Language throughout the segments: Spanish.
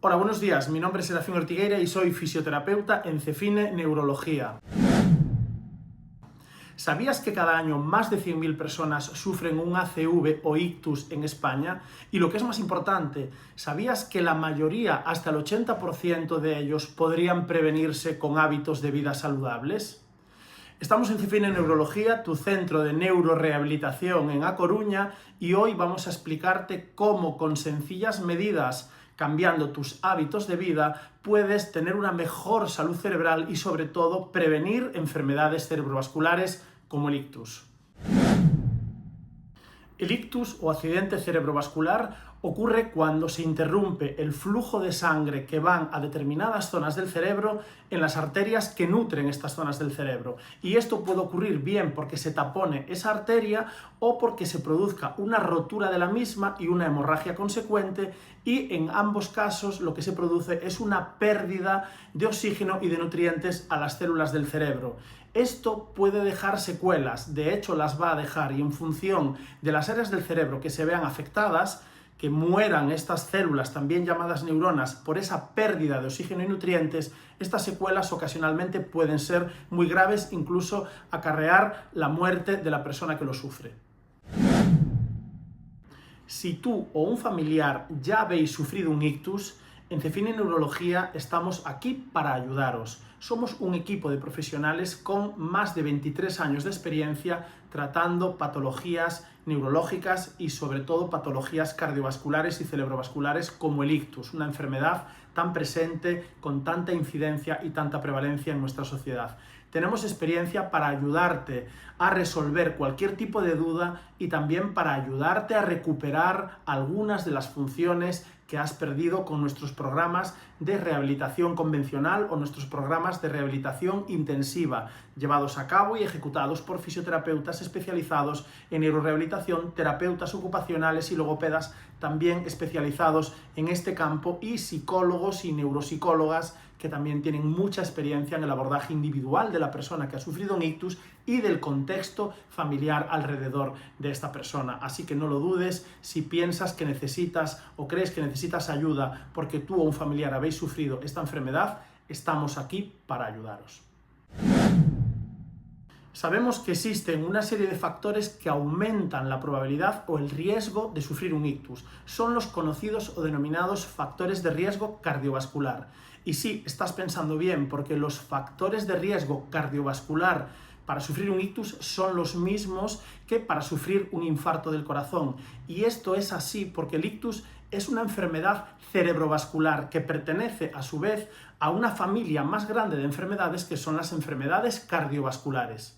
Hola, buenos días. Mi nombre es Serafín Ortigueira y soy fisioterapeuta en Cefine Neurología. ¿Sabías que cada año más de 100.000 personas sufren un ACV o ictus en España? Y lo que es más importante, ¿sabías que la mayoría, hasta el 80% de ellos, podrían prevenirse con hábitos de vida saludables? Estamos en Cefine Neurología, tu centro de neurorehabilitación en A Coruña, y hoy vamos a explicarte cómo con sencillas medidas, cambiando tus hábitos de vida, puedes tener una mejor salud cerebral y sobre todo prevenir enfermedades cerebrovasculares como el ictus. El ictus o accidente cerebrovascular ocurre cuando se interrumpe el flujo de sangre que van a determinadas zonas del cerebro en las arterias que nutren estas zonas del cerebro. Y esto puede ocurrir bien porque se tapone esa arteria o porque se produzca una rotura de la misma y una hemorragia consecuente, y en ambos casos lo que se produce es una pérdida de oxígeno y de nutrientes a las células del cerebro. Esto puede dejar secuelas, de hecho las va a dejar, y en función de las áreas del cerebro que se vean afectadas, que mueran estas células, también llamadas neuronas, por esa pérdida de oxígeno y nutrientes, estas secuelas ocasionalmente pueden ser muy graves, incluso acarrear la muerte de la persona que lo sufre. Si tú o un familiar ya habéis sufrido un ictus, en Cefine Neurología estamos aquí para ayudaros. Somos un equipo de profesionales con más de 23 años de experiencia tratando patologías neurológicas y sobre todo patologías cardiovasculares y cerebrovasculares como el ictus, una enfermedad tan presente, con tanta incidencia y tanta prevalencia en nuestra sociedad. Tenemos experiencia para ayudarte a resolver cualquier tipo de duda y también para ayudarte a recuperar algunas de las funciones que has perdido con nuestros programas de rehabilitación convencional o nuestros programas de rehabilitación intensiva, llevados a cabo y ejecutados por fisioterapeutas especializados en neurorehabilitación, terapeutas ocupacionales y logopedas también especializados en este campo, y psicólogos y neuropsicólogas que también tienen mucha experiencia en el abordaje individual de la persona que ha sufrido un ictus y del contexto familiar alrededor de esta persona. Así que no lo dudes, si piensas que necesitas o crees que necesitas ayuda porque tú o un familiar habéis sufrido esta enfermedad, estamos aquí para ayudaros. Sabemos que existen una serie de factores que aumentan la probabilidad o el riesgo de sufrir un ictus. Son los conocidos o denominados factores de riesgo cardiovascular. Y sí, estás pensando bien, porque los factores de riesgo cardiovascular para sufrir un ictus son los mismos que para sufrir un infarto del corazón. Y esto es así porque el ictus es una enfermedad cerebrovascular que pertenece a su vez a una familia más grande de enfermedades que son las enfermedades cardiovasculares.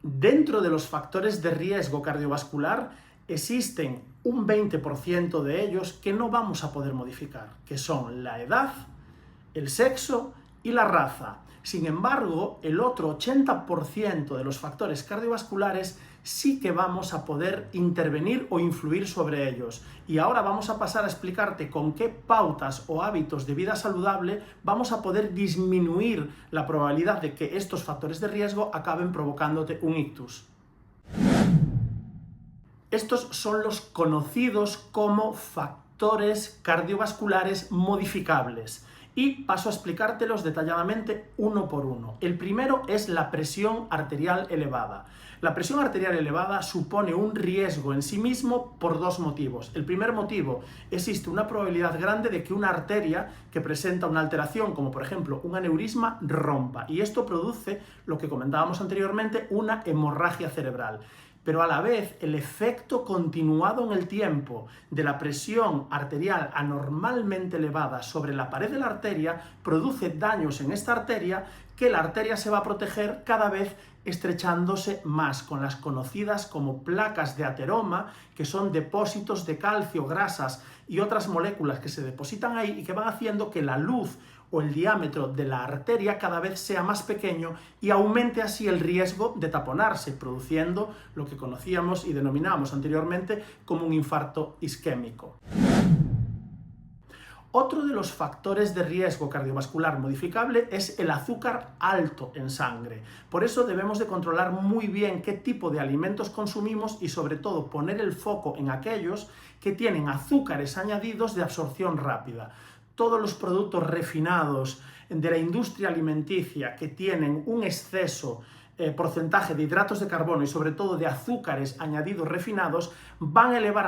Dentro de los factores de riesgo cardiovascular existen un 20% de ellos que no vamos a poder modificar, que son la edad, el sexo y la raza. Sin embargo, el otro 80% de los factores cardiovasculares sí que vamos a poder intervenir o influir sobre ellos. Y ahora vamos a pasar a explicarte con qué pautas o hábitos de vida saludable vamos a poder disminuir la probabilidad de que estos factores de riesgo acaben provocándote un ictus. Estos son los conocidos como factores cardiovasculares modificables. Y paso a explicártelos detalladamente uno por uno. El primero es la presión arterial elevada. La presión arterial elevada supone un riesgo en sí mismo por dos motivos. El primer motivo, existe una probabilidad grande de que una arteria que presenta una alteración, como por ejemplo un aneurisma, rompa. Y esto produce, lo que comentábamos anteriormente, una hemorragia cerebral. Pero a la vez el efecto continuado en el tiempo de la presión arterial anormalmente elevada sobre la pared de la arteria produce daños en esta arteria, que la arteria se va a proteger cada vez estrechándose más, con las conocidas como placas de ateroma, que son depósitos de calcio, grasas y otras moléculas que se depositan ahí y que van haciendo que la luz o el diámetro de la arteria cada vez sea más pequeño y aumente así el riesgo de taponarse, produciendo lo que conocíamos y denominábamos anteriormente como un infarto isquémico. Otro de los factores de riesgo cardiovascular modificable es el azúcar alto en sangre. Por eso debemos de controlar muy bien qué tipo de alimentos consumimos y sobre todo poner el foco en aquellos que tienen azúcares añadidos de absorción rápida. Todos los productos refinados de la industria alimenticia que tienen un exceso porcentaje de hidratos de carbono y sobre todo de azúcares añadidos refinados van a elevar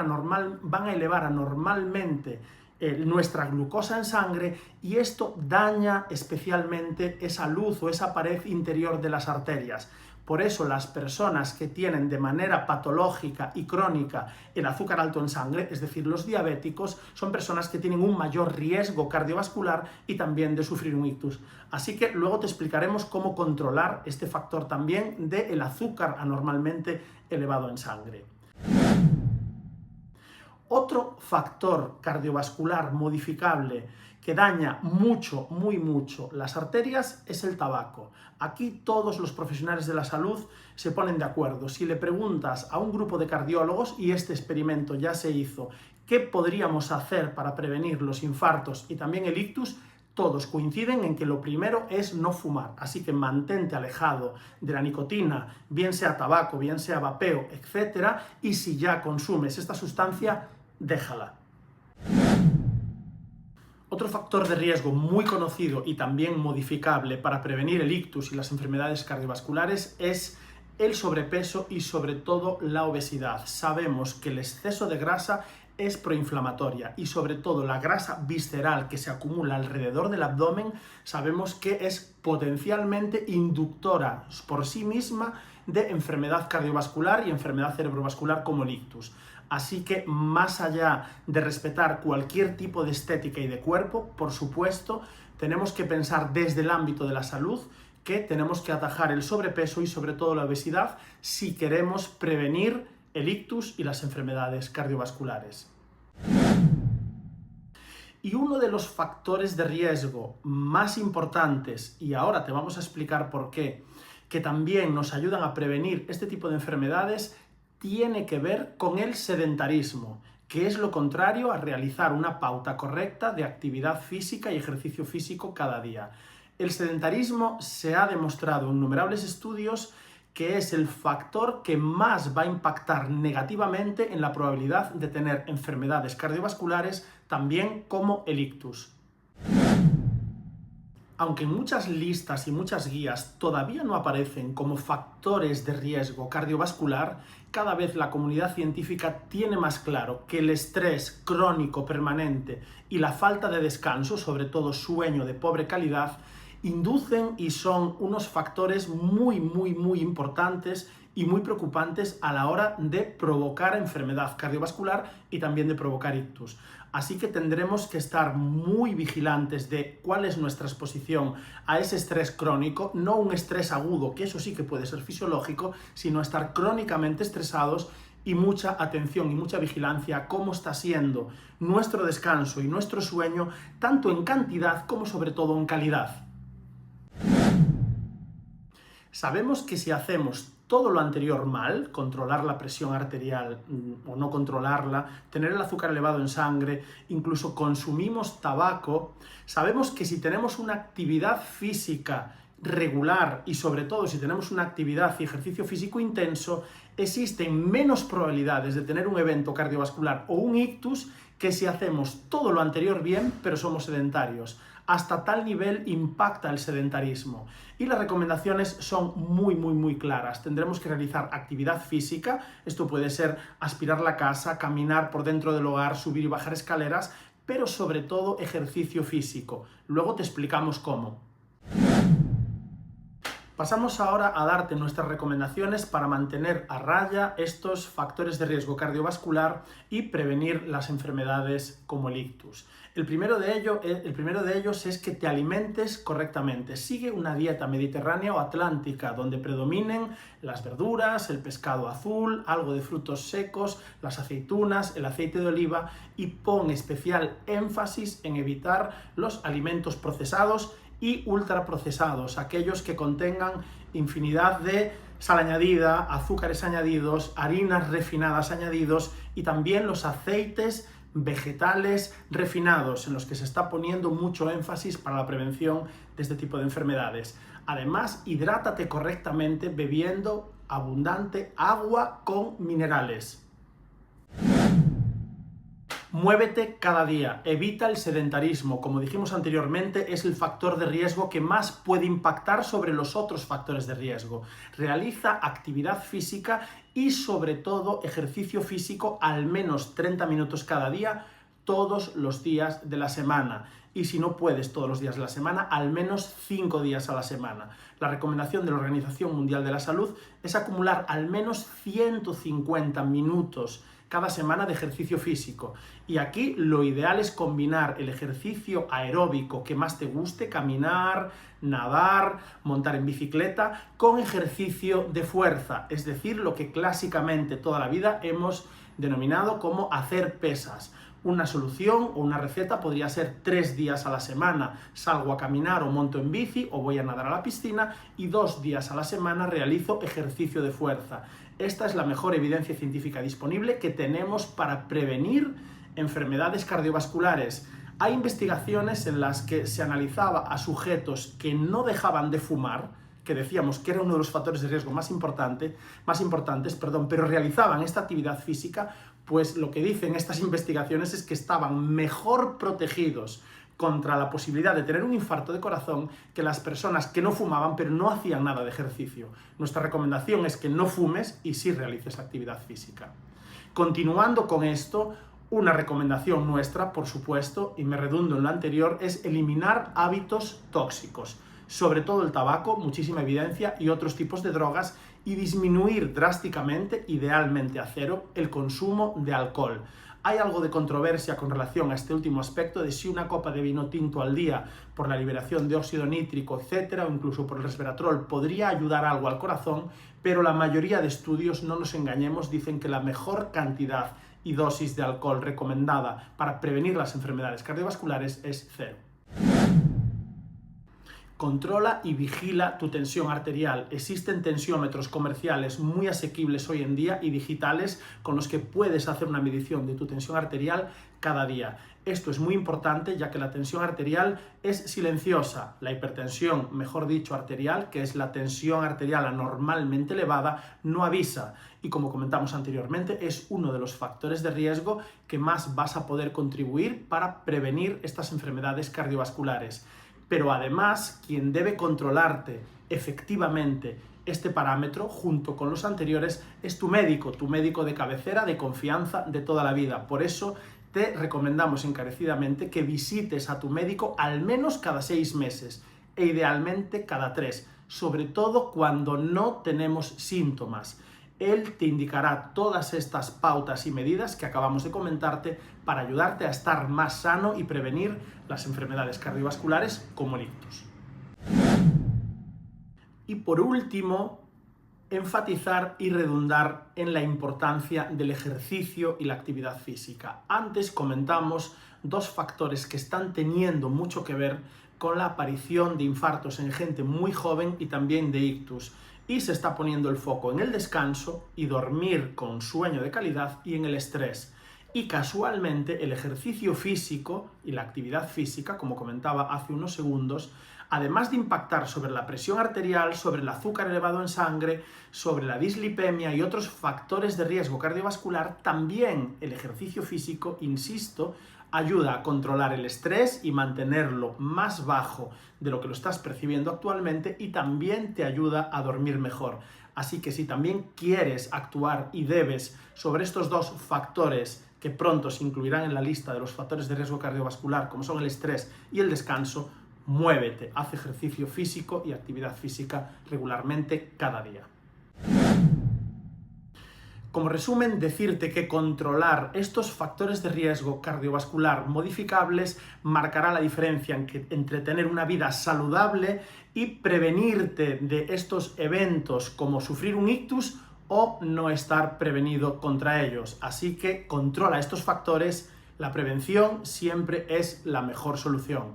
anormalmente nuestra glucosa en sangre, y esto daña especialmente esa luz o esa pared interior de las arterias. Por eso las personas que tienen de manera patológica y crónica el azúcar alto en sangre, es decir, los diabéticos, son personas que tienen un mayor riesgo cardiovascular y también de sufrir un ictus. Así que luego te explicaremos cómo controlar este factor también del azúcar anormalmente elevado en sangre. Otro factor cardiovascular modificable que daña muy mucho las arterias es el tabaco. Aquí todos los profesionales de la salud se ponen de acuerdo. Si le preguntas a un grupo de cardiólogos, y este experimento ya se hizo, ¿qué podríamos hacer para prevenir los infartos y también el ictus?, todos coinciden en que lo primero es no fumar, así que mantente alejado de la nicotina, bien sea tabaco, bien sea vapeo, etc. Y si ya consumes esta sustancia, déjala. Otro factor de riesgo muy conocido y también modificable para prevenir el ictus y las enfermedades cardiovasculares es el sobrepeso y sobre todo la obesidad. Sabemos que el exceso de grasa es proinflamatoria y sobre todo la grasa visceral que se acumula alrededor del abdomen sabemos que es potencialmente inductora por sí misma de enfermedad cardiovascular y enfermedad cerebrovascular como el ictus. Así que más allá de respetar cualquier tipo de estética y de cuerpo, por supuesto, tenemos que pensar desde el ámbito de la salud que tenemos que atajar el sobrepeso y sobre todo la obesidad si queremos prevenir el ictus y las enfermedades cardiovasculares. Y uno de los factores de riesgo más importantes, y ahora te vamos a explicar por qué, que también nos ayudan a prevenir este tipo de enfermedades, tiene que ver con el sedentarismo, que es lo contrario a realizar una pauta correcta de actividad física y ejercicio físico cada día. El sedentarismo se ha demostrado en innumerables estudios que es el factor que más va a impactar negativamente en la probabilidad de tener enfermedades cardiovasculares, también como el ictus. Aunque en muchas listas y muchas guías todavía no aparecen como factores de riesgo cardiovascular, cada vez la comunidad científica tiene más claro que el estrés crónico permanente y la falta de descanso, sobre todo sueño de pobre calidad, inducen y son unos factores muy importantes y muy preocupantes a la hora de provocar enfermedad cardiovascular y también de provocar ictus. Así que tendremos que estar muy vigilantes de cuál es nuestra exposición a ese estrés crónico, no un estrés agudo, que eso sí que puede ser fisiológico, sino estar crónicamente estresados, y mucha atención y mucha vigilancia a cómo está siendo nuestro descanso y nuestro sueño, tanto en cantidad como sobre todo en calidad. Sabemos que si hacemos todo lo anterior mal, controlar la presión arterial o no controlarla, tener el azúcar elevado en sangre, incluso consumimos tabaco, sabemos que si tenemos una actividad física regular y sobre todo si tenemos una actividad y ejercicio físico intenso, existen menos probabilidades de tener un evento cardiovascular o un ictus que si hacemos todo lo anterior bien, pero somos sedentarios. Hasta tal nivel impacta el sedentarismo. Y las recomendaciones son muy claras. Tendremos que realizar actividad física. Esto puede ser aspirar la casa, caminar por dentro del hogar, subir y bajar escaleras, pero sobre todo ejercicio físico. Luego te explicamos cómo. Pasamos ahora a darte nuestras recomendaciones para mantener a raya estos factores de riesgo cardiovascular y prevenir las enfermedades como el ictus. El primero de ellos es que te alimentes correctamente. Sigue una dieta mediterránea o atlántica donde predominen las verduras, el pescado azul, algo de frutos secos, las aceitunas, el aceite de oliva, y pon especial énfasis en evitar los alimentos procesados y ultraprocesados, aquellos que contengan infinidad de sal añadida, azúcares añadidos, harinas refinadas añadidos y también los aceites vegetales refinados, en los que se está poniendo mucho énfasis para la prevención de este tipo de enfermedades. Además, hidrátate correctamente bebiendo abundante agua con minerales. Muévete cada día, evita el sedentarismo. Como dijimos anteriormente, es el factor de riesgo que más puede impactar sobre los otros factores de riesgo. Realiza actividad física y sobre todo ejercicio físico al menos 30 minutos cada día, todos los días de la semana. Y si no puedes todos los días de la semana, al menos 5 días a la semana. La recomendación de la Organización Mundial de la Salud es acumular al menos 150 minutos cada semana de ejercicio físico. Y aquí lo ideal es combinar el ejercicio aeróbico que más te guste, caminar, nadar, montar en bicicleta, con ejercicio de fuerza, es decir, lo que clásicamente toda la vida hemos denominado como hacer pesas. Una solución o una receta podría ser 3 días a la semana salgo a caminar o monto en bici o voy a nadar a la piscina, y 2 días a la semana realizo ejercicio de fuerza. Esta es la mejor evidencia científica disponible que tenemos para prevenir enfermedades cardiovasculares. Hay investigaciones en las que se analizaba a sujetos que no dejaban de fumar, que decíamos que era uno de los factores de riesgo más importantes, pero realizaban esta actividad física. Pues lo que dicen estas investigaciones es que estaban mejor protegidos contra la posibilidad de tener un infarto de corazón que las personas que no fumaban pero no hacían nada de ejercicio. Nuestra recomendación es que no fumes y sí realices actividad física. Continuando con esto, una recomendación nuestra, por supuesto, y me redundo en lo anterior, es eliminar hábitos tóxicos, sobre todo el tabaco, muchísima evidencia, y otros tipos de drogas, y disminuir drásticamente, idealmente a cero, el consumo de alcohol. Hay algo de controversia con relación a este último aspecto de si una copa de vino tinto al día por la liberación de óxido nítrico, etcétera, o incluso por el resveratrol, podría ayudar algo al corazón, pero la mayoría de estudios, no nos engañemos, dicen que la mejor cantidad y dosis de alcohol recomendada para prevenir las enfermedades cardiovasculares es 0. Controla y vigila tu tensión arterial. Existen tensiómetros comerciales muy asequibles hoy en día y digitales con los que puedes hacer una medición de tu tensión arterial cada día. Esto es muy importante ya que la tensión arterial es silenciosa. La hipertensión, mejor dicho arterial, que es la tensión arterial anormalmente elevada, no avisa. Y como comentamos anteriormente, es uno de los factores de riesgo que más vas a poder contribuir para prevenir estas enfermedades cardiovasculares. Pero además, quien debe controlarte efectivamente este parámetro, junto con los anteriores, es tu médico de cabecera, de confianza, de toda la vida. Por eso te recomendamos encarecidamente que visites a tu médico al menos cada 6 meses e idealmente cada 3, sobre todo cuando no tenemos síntomas. Él te indicará todas estas pautas y medidas que acabamos de comentarte para ayudarte a estar más sano y prevenir las enfermedades cardiovasculares como el ictus. Y por último, enfatizar y redundar en la importancia del ejercicio y la actividad física. Antes comentamos 2 factores que están teniendo mucho que ver con la aparición de infartos en gente muy joven y también de ictus. Y se está poniendo el foco en el descanso y dormir con sueño de calidad y en el estrés. Y casualmente el ejercicio físico y la actividad física, como comentaba hace unos segundos, además de impactar sobre la presión arterial, sobre el azúcar elevado en sangre, sobre la dislipemia y otros factores de riesgo cardiovascular, también el ejercicio físico, insisto, ayuda a controlar el estrés y mantenerlo más bajo de lo que lo estás percibiendo actualmente, y también te ayuda a dormir mejor. Así que si también quieres actuar y debes sobre estos 2 factores que pronto se incluirán en la lista de los factores de riesgo cardiovascular, como son el estrés y el descanso, muévete, haz ejercicio físico y actividad física regularmente cada día. Como resumen, decirte que controlar estos factores de riesgo cardiovascular modificables marcará la diferencia entre tener una vida saludable y prevenirte de estos eventos como sufrir un ictus o no estar prevenido contra ellos. Así que controla estos factores, la prevención siempre es la mejor solución.